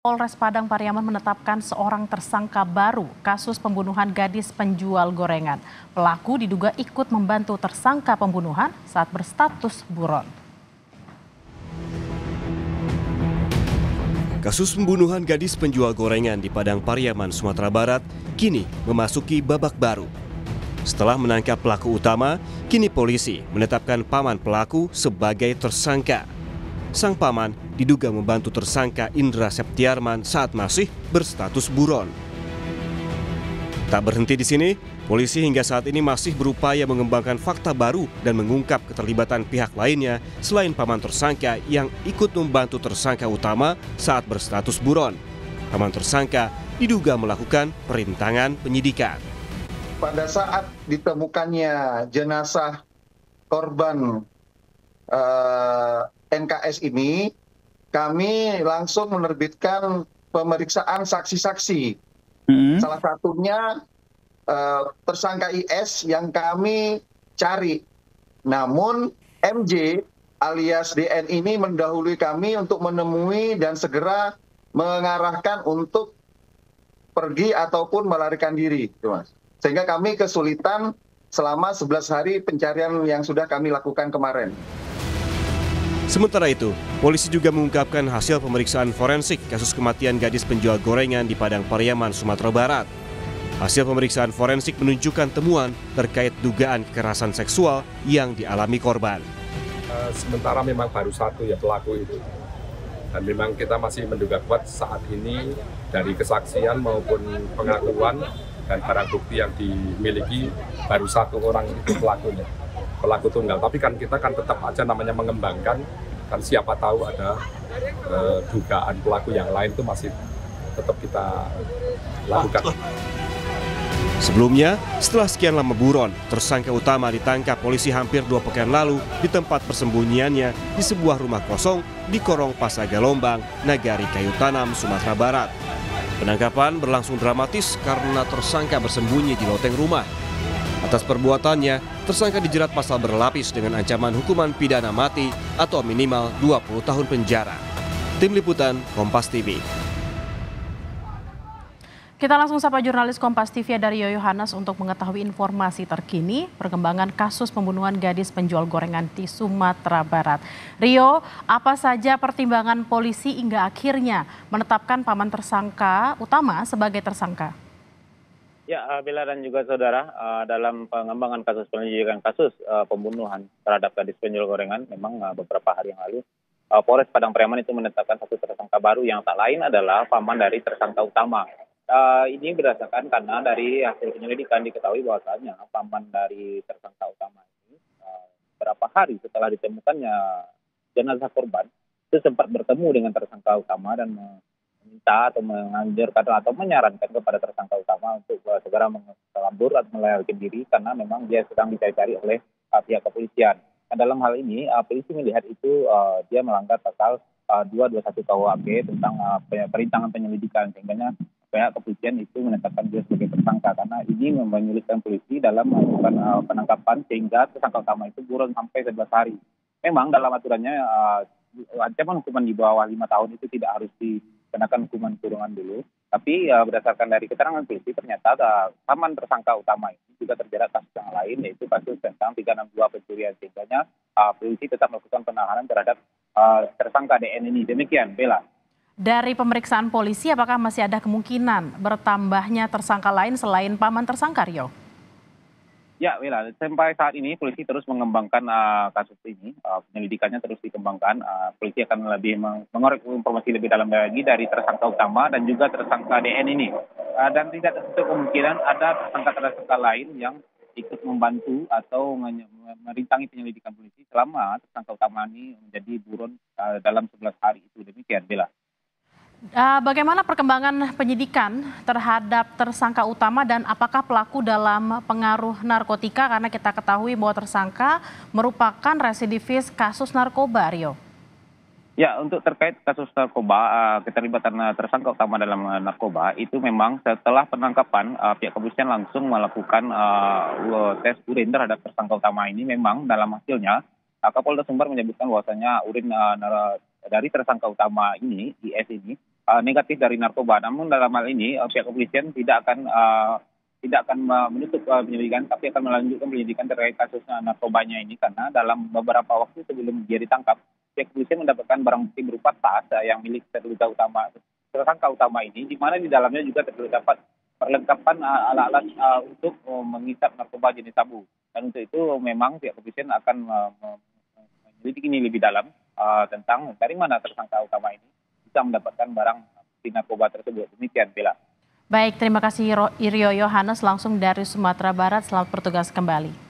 Polres Padang Pariaman menetapkan seorang tersangka baru kasus pembunuhan gadis penjual gorengan. Pelaku diduga ikut membantu tersangka pembunuhan saat berstatus buron. Kasus pembunuhan gadis penjual gorengan di Padang Pariaman, Sumatera Barat kini memasuki babak baru. Setelah menangkap pelaku utama, kini polisi menetapkan paman pelaku sebagai tersangka. Sang paman diduga membantu tersangka Indra Septiarman saat masih berstatus buron. Tak berhenti di sini, polisi hingga saat ini masih berupaya mengembangkan fakta baru dan mengungkap keterlibatan pihak lainnya selain paman tersangka yang ikut membantu tersangka utama saat berstatus buron. Paman tersangka diduga melakukan perintangan penyidikan. Pada saat ditemukannya jenazah korban NKS ini, kami langsung menerbitkan pemeriksaan saksi-saksi. Salah satunya tersangka IS yang kami cari. Namun MJ alias DN ini mendahului kami untuk menemui dan segera mengarahkan untuk pergi ataupun melarikan diri, Mas. Sehingga kami kesulitan selama 11 hari pencarian yang sudah kami lakukan kemarin. Sementara itu, polisi juga mengungkapkan hasil pemeriksaan forensik kasus kematian gadis penjual gorengan di Padang Pariaman, Sumatera Barat. Hasil pemeriksaan forensik menunjukkan temuan terkait dugaan kekerasan seksual yang dialami korban. Sementara memang baru satu ya pelaku itu. Dan memang kita masih menduga kuat saat ini dari kesaksian maupun pengakuan dan barang bukti yang dimiliki baru satu orang itu pelakunya. Pelaku tunggal, tapi kan kita kan tetap aja namanya mengembangkan, kan siapa tahu ada dugaan pelaku yang lain itu masih tetap kita lakukan. Sebelumnya, setelah sekian lama buron, tersangka utama ditangkap polisi hampir 2 pekan lalu di tempat persembunyiannya di sebuah rumah kosong di Korong Pasagalombang, Nagari Kayu Tanam, Sumatera Barat. Penangkapan berlangsung dramatis karena tersangka bersembunyi di loteng rumah. Atas perbuatannya, tersangka dijerat pasal berlapis dengan ancaman hukuman pidana mati atau minimal 20 tahun penjara. Tim Liputan, Kompas TV. Kita langsung sapa jurnalis Kompas TV dari Yohanes untuk mengetahui informasi terkini perkembangan kasus pembunuhan gadis penjual gorengan di Sumatera Barat. Rio, apa saja pertimbangan polisi hingga akhirnya menetapkan paman tersangka utama sebagai tersangka? Ya, Bella dan juga saudara, dalam pengembangan penyelidikan kasus pembunuhan terhadap gadis penjual gorengan, memang beberapa hari yang lalu, Polres Padang Pariaman itu menetapkan satu tersangka baru yang tak lain adalah paman dari tersangka utama. Ini berdasarkan karena dari hasil penyelidikan diketahui bahwasanya paman dari tersangka utama ini beberapa hari setelah ditemukannya jenazah korban itu sempat bertemu dengan tersangka utama dan meminta atau menganjurkan atau menyarankan kepada tersangka utama untuk segera kabur atau melarikan diri karena memang dia sedang dicari-cari oleh pihak kepolisian. Nah, dalam hal ini polisi melihat itu dia melanggar pasal 221 KUHP tentang perintangan penyelidikan sehingga pihak kepolisian itu menetapkan dia sebagai tersangka karena ini menyulitkan polisi dalam melakukan penangkapan sehingga tersangka utama itu buron sampai 11 hari. Memang dalam aturannya ancaman hukuman di bawah 5 tahun itu tidak harus dikenakan hukuman kurungan dulu. Tapi berdasarkan dari keterangan polisi ternyata paman tersangka utama ini juga terjerat kasus yang lain yaitu kasus tentang 362 pencurian sehingga polisi tetap melakukan penahanan terhadap tersangka DN ini. Demikian, Bella. Dari pemeriksaan polisi, apakah masih ada kemungkinan bertambahnya tersangka lain selain paman tersangka, Rio? Ya, Bella, sampai saat ini polisi terus mengembangkan kasus ini, penyelidikannya terus dikembangkan. Polisi akan lebih mengorek informasi lebih dalam lagi dari tersangka utama dan juga tersangka DN ini. Dan tidak tertutup kemungkinan ada tersangka lain yang ikut membantu atau merintangi penyelidikan polisi selama tersangka utama ini menjadi buron dalam 11 hari itu. Demikian, Bella. Bagaimana perkembangan penyidikan terhadap tersangka utama dan apakah pelaku dalam pengaruh narkotika karena kita ketahui bahwa tersangka merupakan residivis kasus narkoba, Rio? Ya, untuk terkait kasus narkoba, keterlibatan tersangka utama dalam narkoba itu memang setelah penangkapan pihak kepolisian langsung melakukan tes urin terhadap tersangka utama ini. Memang dalam hasilnya Kapolda Sumbar menyebutkan bahwasanya urin dari tersangka utama ini, IS ini, negatif dari narkoba. Namun dalam hal ini pihak kepolisian tidak akan menutup penyelidikan, tapi akan melanjutkan penyelidikan terkait kasus narkobanya ini, karena dalam beberapa waktu sebelum dia ditangkap, pihak kepolisian mendapatkan barang bukti berupa tas yang milik tersangka utama ini, di mana di dalamnya juga terdapat perlengkapan alat-alat untuk menghisap narkoba jenis sabu. Dan untuk itu memang pihak kepolisian akan menyelidiki ini lebih dalam tentang dari mana tersangka utama ini bisa mendapatkan barang bukti narkoba tersebut. Demikian, Bella. Baik, terima kasih Rio Yohanes langsung dari Sumatera Barat. Selamat bertugas kembali.